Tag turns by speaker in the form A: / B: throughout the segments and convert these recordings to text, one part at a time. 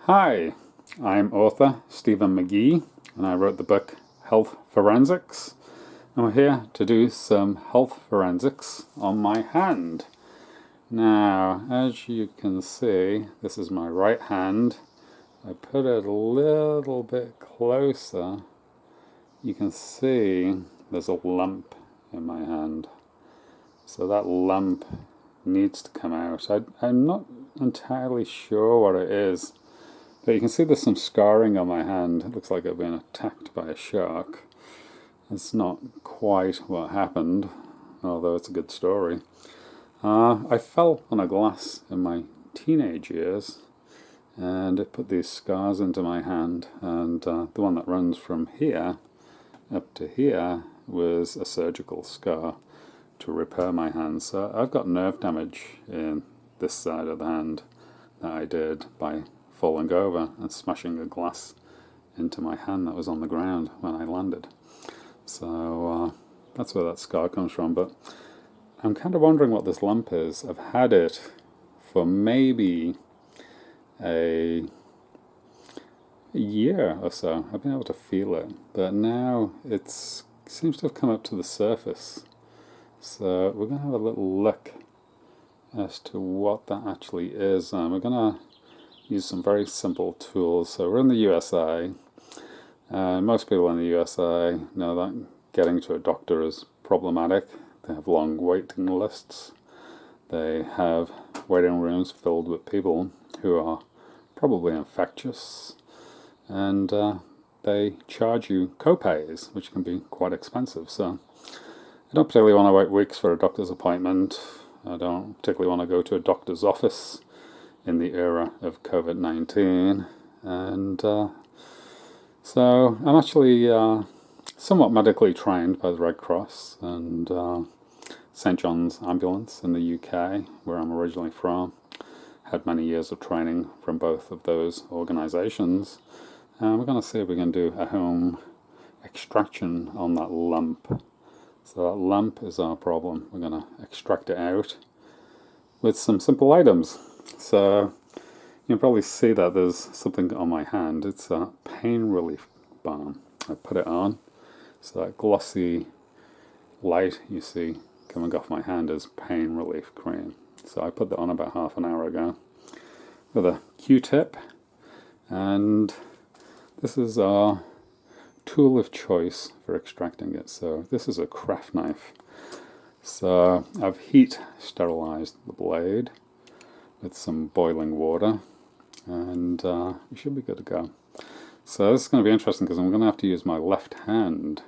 A: Hi, I'm author Stephen Magee, and I wrote the book Health Forensics. And we're here to do some health forensics on my hand. Now, as you can see, this is my right hand. I put it a little bit closer. You can see there's a lump in my hand. So that lump needs to come out. I'm not entirely sure what it is. But you can see there's some scarring on my hand. It looks like I've been attacked by a shark. It's not quite what happened, although it's a good story. I fell on a glass in my teenage years, and it put these scars into my hand. And the one that runs from here up to here was a surgical scar to repair my hand. So I've got nerve damage in this side of the hand that I did by falling over and smashing a glass into my hand that was on the ground when I landed. So that's where that scar comes from. But I'm kind of wondering what this lump is. I've had it for maybe a year or so. I've been able to feel it, but now it seems to have come up to the surface. So we're going to have a little look as to what that actually is. We're going to use some very simple tools. So we're in the USA. Most people in the USA know that getting to a doctor is problematic. They have long waiting lists. They have waiting rooms filled with people who are probably infectious. And they charge you co-pays, which can be quite expensive. So I don't particularly want to wait weeks for a doctor's appointment. I don't particularly want to go to a doctor's office in the era of COVID-19, and so I'm actually somewhat medically trained by the Red Cross and St. John's Ambulance in the UK, where I'm originally from. Had many years of training from both of those organisations, and we're going to see if we can do a home extraction on that lump. So that lump is our problem. We're going to extract it out with some simple items. So you can probably see that there's something on my hand. It's a pain relief balm. I put it on, so that glossy light you see coming off my hand is pain relief cream. So I put that on about half an hour ago with a Q-tip, and this is our tool of choice for extracting it. So this is a craft knife. So I've heat sterilized the blade with some boiling water, and we should be good to go. So this is going to be interesting because I'm going to have to use my left hand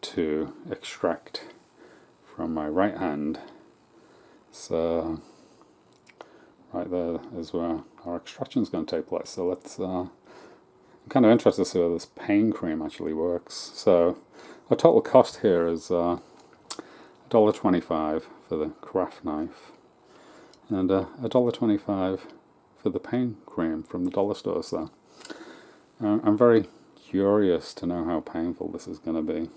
A: to extract from my right hand. So right there is where our extraction is going to take place. So let's I'm kind of interested to see how this pain cream actually works. So our total cost here is $1.25 for the craft knife, and $1.25 for the pain cream from the dollar store. So I'm very curious to know how painful this is going to be.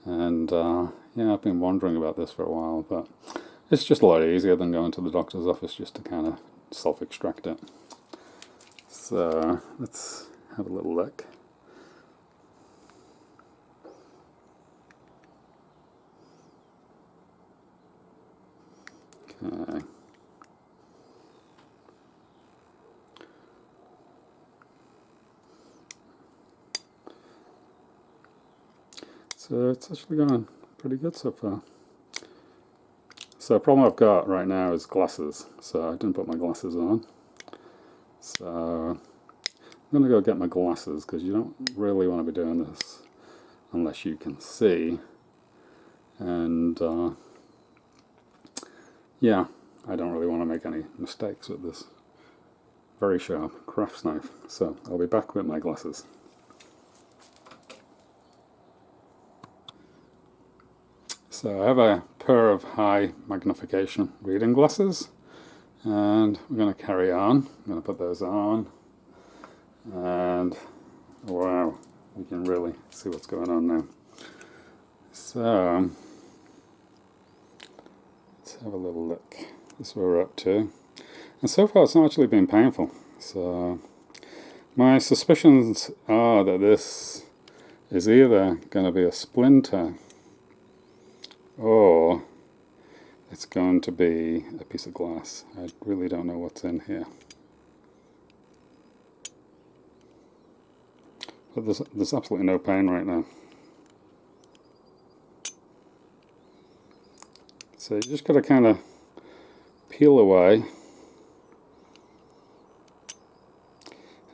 A: And yeah, I've been wondering about this for a while, but it's just a lot easier than going to the doctor's office just to kind of self-extract it. So let's have a little look. Okay. So it's actually going pretty good so far. So the problem I've got right now is glasses. So I didn't put my glasses on. So I'm going to go get my glasses because you don't really want to be doing this unless you can see. And yeah, I don't really want to make any mistakes with this very sharp craft knife. So I'll be back with my glasses. So I have a pair of high magnification reading glasses, and we're going to carry on. I'm going to put those on, and wow, you can really see what's going on now. So let's have a little look. This is where we're up to. And so far it's not actually been painful. So my suspicions are that this is either going to be a splinter or it's going to be a piece of glass. I really don't know what's in here. But there's absolutely no pain right now. So you just got to kind of peel away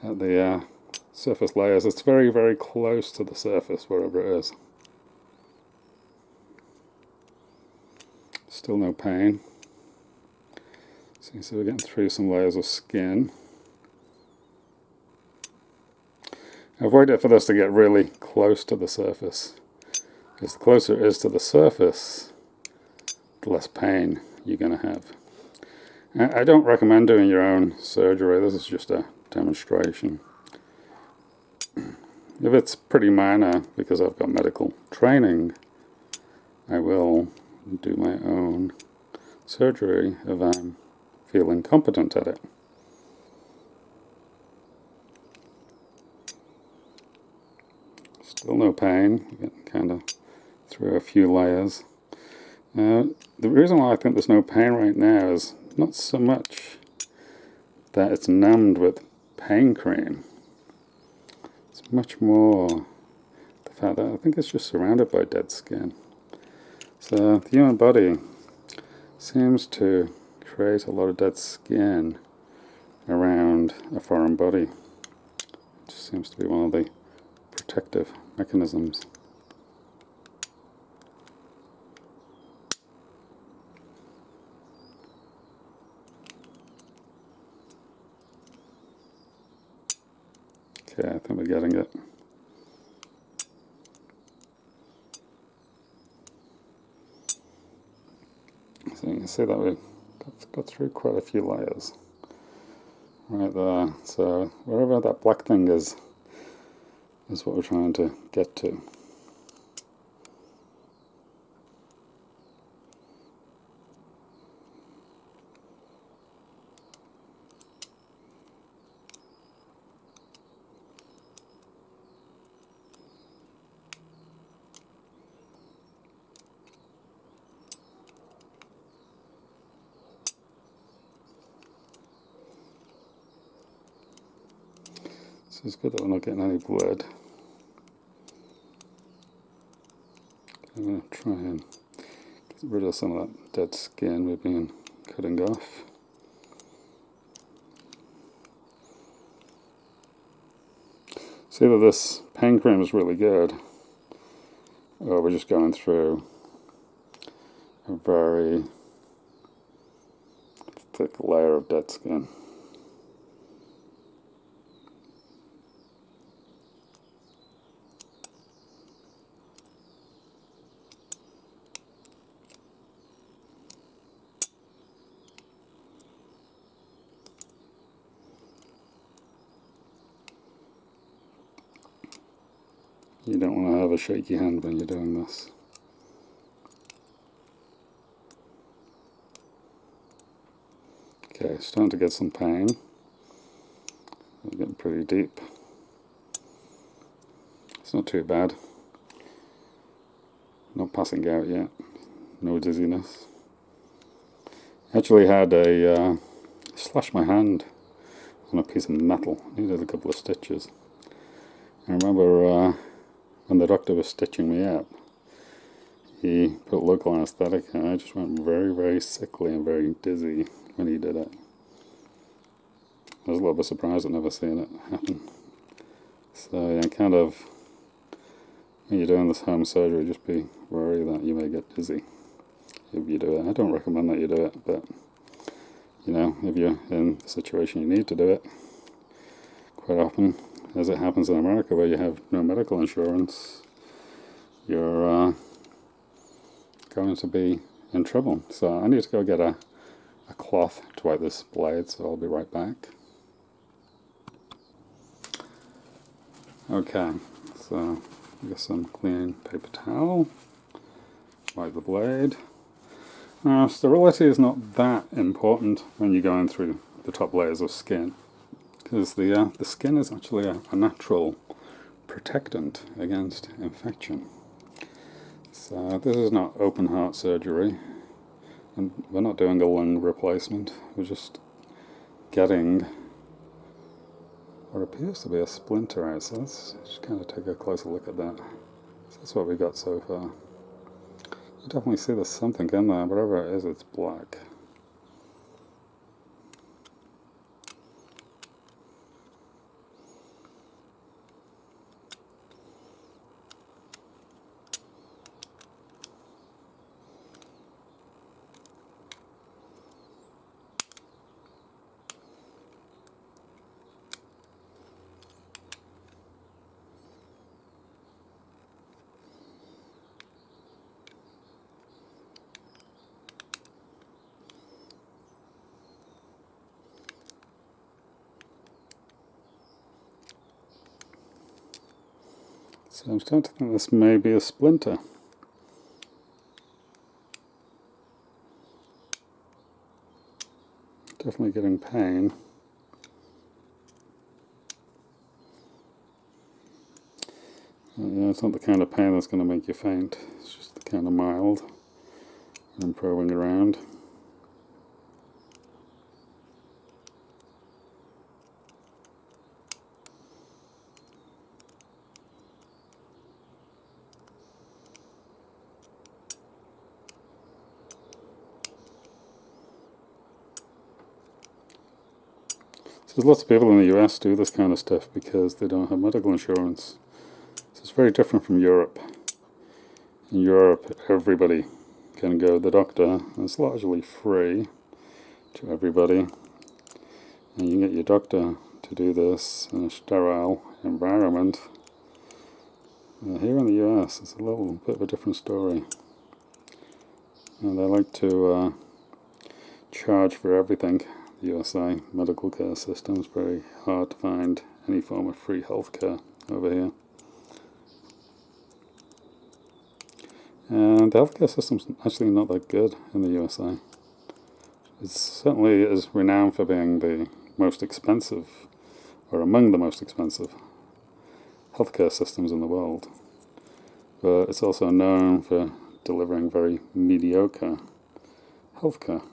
A: at the surface layers. It's very, very close to the surface, wherever it is. Still no pain. So you see we're getting through some layers of skin. I've waited for this to get really close to the surface, because the closer it is to the surface, the less pain you're going to have. I don't recommend doing your own surgery. This is just a demonstration. If it's pretty minor, because I've got medical training, I will do my own surgery if I'm feeling competent at it. Still no pain. Getting kind of through a few layers. The reason why I think there's no pain right now is not so much that it's numbed with pain cream. It's much more the fact that I think it's just surrounded by dead skin. So the human body seems to create a lot of dead skin around a foreign body. It just seems to be one of the protective mechanisms. Okay, I think we're getting it. So you can see that we've got through quite a few layers right there. So wherever that black thing is what we're trying to get to. So it's good that we're not getting any blood. I'm going to try and get rid of some of that dead skin we've been cutting off. See that this pain cream is really good, or we're just going through a very thick layer of dead skin. You don't want to have a shaky hand when you're doing this. Okay, starting to get some pain. We're getting pretty deep. It's not too bad. Not passing out yet. No dizziness. Actually had a slashed my hand on a piece of metal. Needed a couple of stitches. I remember when the doctor was stitching me up, he put local anesthetic and I just went very, very sickly and very dizzy when he did it. I was a little bit surprised at never seeing it happen. So yeah, kind of, when you're doing this home surgery, just be worried that you may get dizzy if you do it. I don't recommend that you do it, but you know, if you're in the situation you need to do it, quite often, as it happens in America where you have no medical insurance, you're going to be in trouble. So I need to go get a cloth to wipe this blade, so I'll be right back. Okay, so get some clean paper towel, wipe the blade. Now, sterility is not that important when you're going through the top layers of skin. because the skin is actually a natural protectant against infection. So this is not open heart surgery, and we're not doing a lung replacement. We're just getting what appears to be a splinter out. So let's just kind of take a closer look at that. So that's what we got so far. You definitely see there's something in there. Whatever it is, it's black. So I'm starting to think this may be a splinter. Definitely getting pain. Yeah, it's not the kind of pain that's going to make you faint. It's just kind of mild and probing around. So there's lots of people in the US do this kind of stuff because they don't have medical insurance. So it's very different from Europe. In Europe, everybody can go to the doctor, and it's largely free to everybody. And you can get your doctor to do this in a sterile environment. Here in the US, it's a little bit of a different story. And they like to charge for everything. The USA medical care system is very hard to find any form of free healthcare over here. And the healthcare system's actually not that good in the USA. It certainly is renowned for being the most expensive, or among the most expensive, healthcare systems in the world. But it's also known for delivering very mediocre healthcare.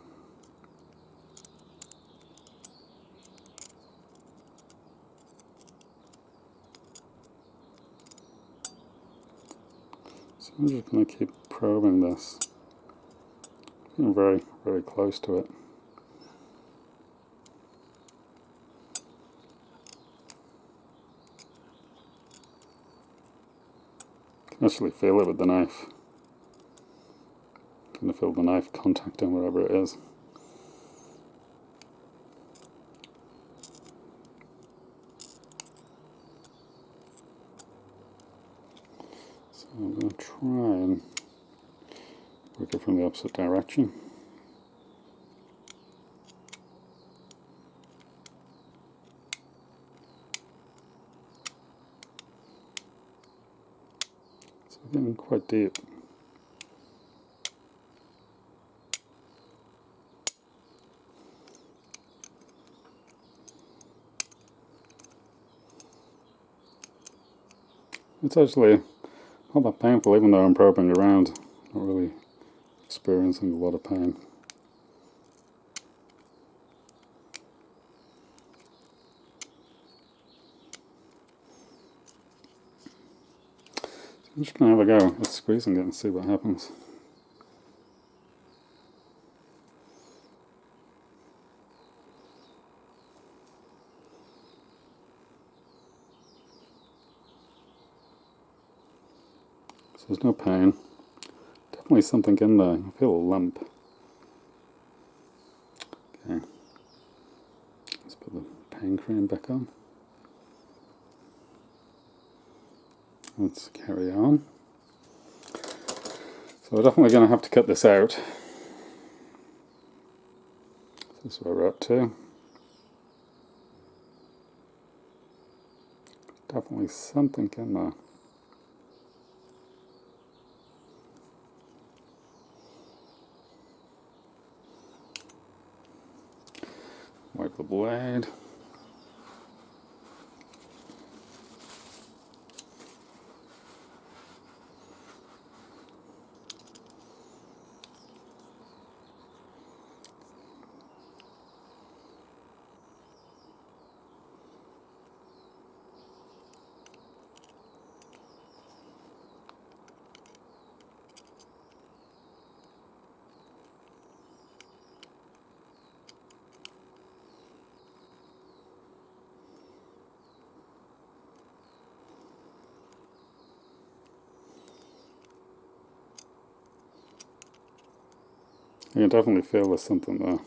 A: So I'm just going to keep probing this. I'm very, very close to it. I can actually feel it with the knife. I can feel the knife contacting whatever it is. So I'm going to try and work it from the opposite direction. So we're getting quite deep. It's actually not that painful, even though I'm probing around. Not really experiencing a lot of pain. I'm just going to have a go at squeezing it and see what happens. So there's no pain. Definitely something in there. I feel a lump. Okay. Let's put the pain cream back on. Let's carry on. So we're definitely going to have to cut this out. This is where we're up to. Definitely something in there. Wipe the blade. can definitely feel there's something there.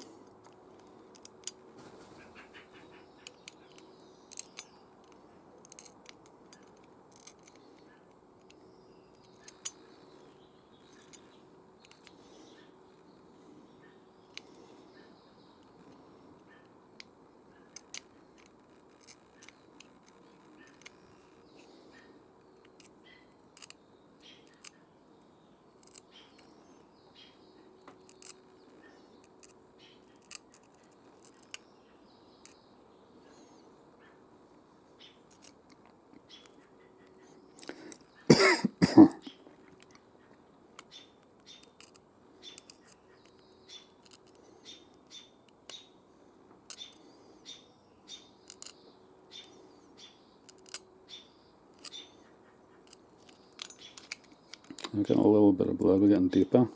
A: I'm getting a little bit of blood, we're getting deeper.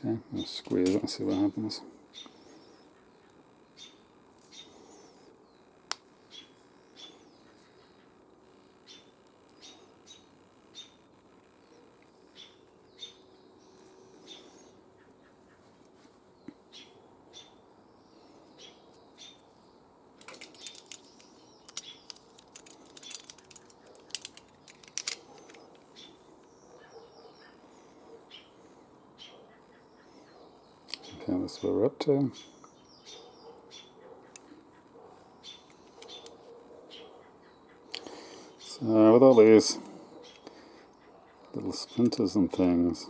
A: Okay, I'll squeeze it and see what happens. Okay, that's what we're up to. So with all these little splinters and things,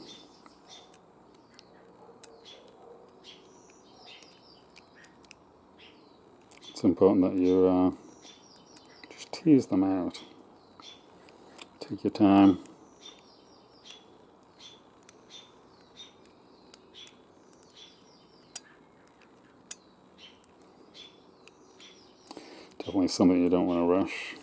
A: it's important that you just tease them out. Take your time. Definitely something you don't want to rush.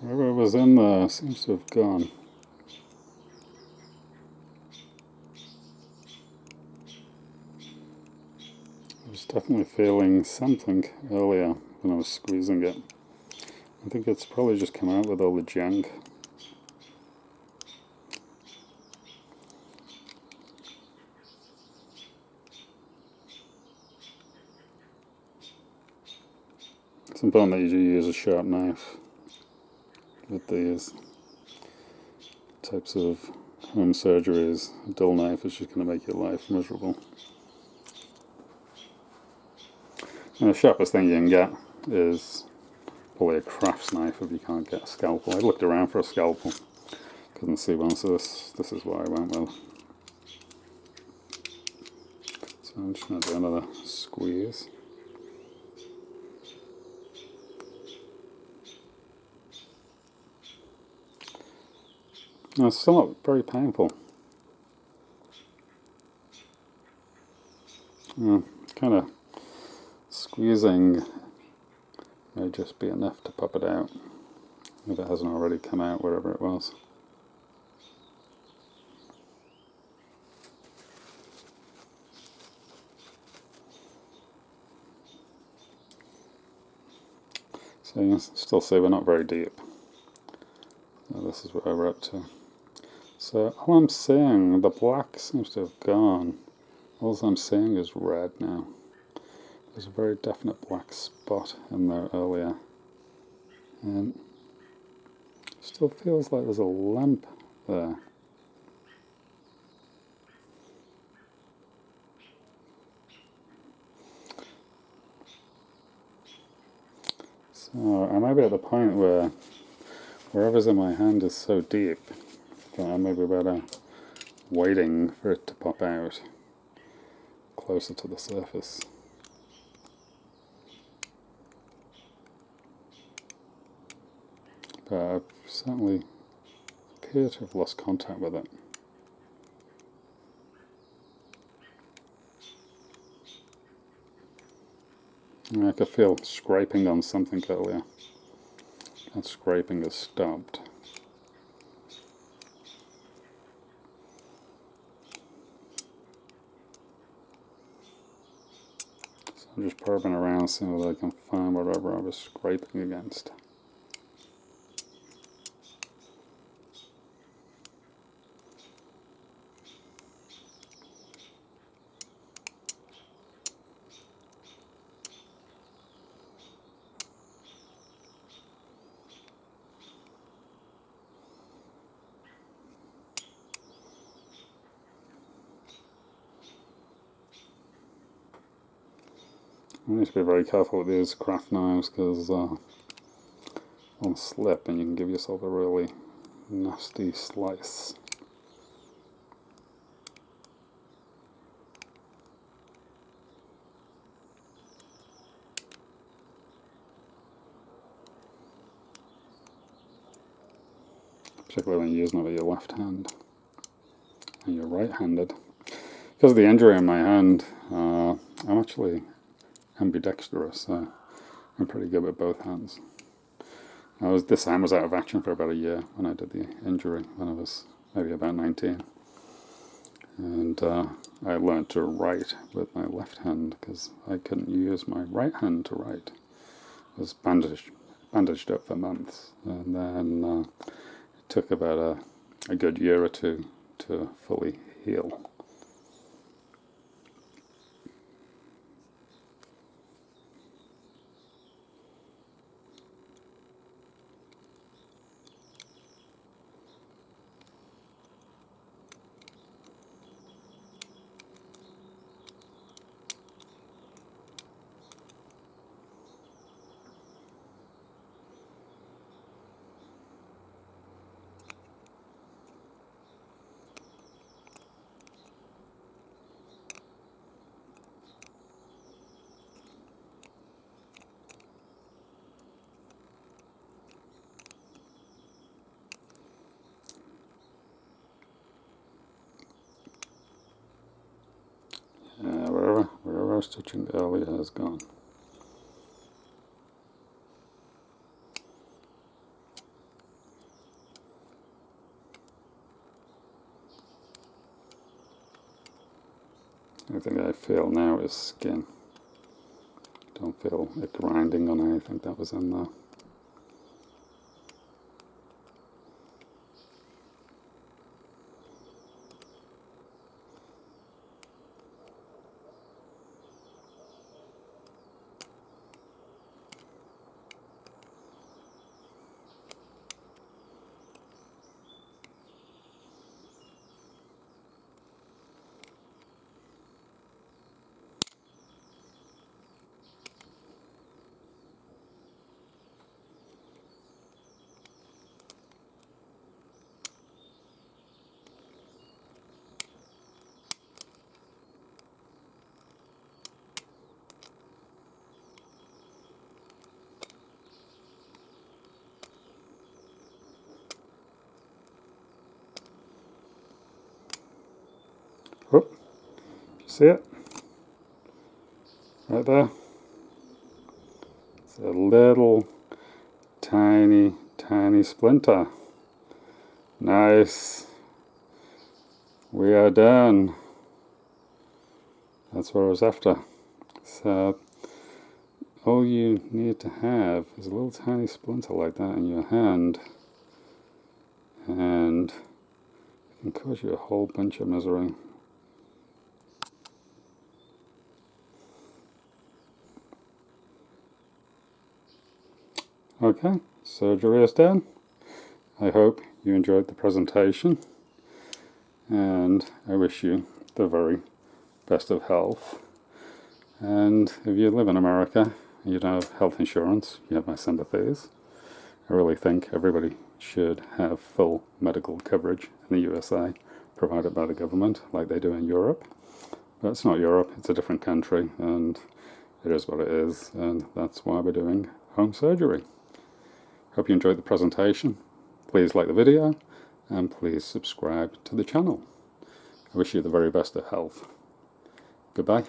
A: Whatever was in there seems to have gone. I was definitely feeling something earlier when I was squeezing it. I think it's probably just come out with all the junk. It's important that you do use a sharp knife with these types of home surgeries. A dull knife is just going to make your life miserable. And the sharpest thing you can get is probably a crafts knife if you can't get a scalpel. I looked around for a scalpel, couldn't see one, so this is what I went with. So I'm just going to do another squeeze. No, it's still not very painful. Kind of squeezing may just be enough to pop it out if it hasn't already come out wherever it was. So you can still see we're not very deep. So this is what we're up to. So all I'm seeing, the black seems to have gone. All I'm seeing is red now. There's a very definite black spot in there earlier. And Still feels like there's a lump there. So I might be at the point where wherever's in my hand is so deep that I may be better waiting for it to pop out closer to the surface. But I've certainly appear to have lost contact with it. And I could feel scraping on something earlier. That scraping has stopped. So I'm just probing around, seeing whether I can find whatever I was scraping against. I need to be very careful with these craft knives because one slip and you can give yourself a really nasty slice. Particularly when you're using it with your left hand and you're right-handed. Because of the injury in my hand, I'm actually ambidextrous, so I'm pretty good with both hands. This hand was out of action for about a year when I did the injury, when I was maybe about 19. And I learned to write with my left hand because I couldn't use my right hand to write. I was bandaged up for months, and then it took about a good year or two to fully heal. Wherever I was touching earlier has gone. Everything I feel now is skin. Don't feel it grinding on anything that was in there. Whoop. See it? Right there? It's a little tiny, tiny splinter. Nice. We are done. That's what I was after. So all you need to have is a little tiny splinter like that in your hand, and it can cause you a whole bunch of misery. Okay, surgery is done. I hope you enjoyed the presentation, and I wish you the very best of health. And if you live in America and you don't have health insurance, you have my sympathies. I really think everybody should have full medical coverage in the USA provided by the government like they do in Europe. But it's not Europe, it's a different country, and it is what it is, and that's why we're doing home surgery. Hope you enjoyed the presentation. Please like the video, and please subscribe to the channel. I wish you the very best of health. Goodbye.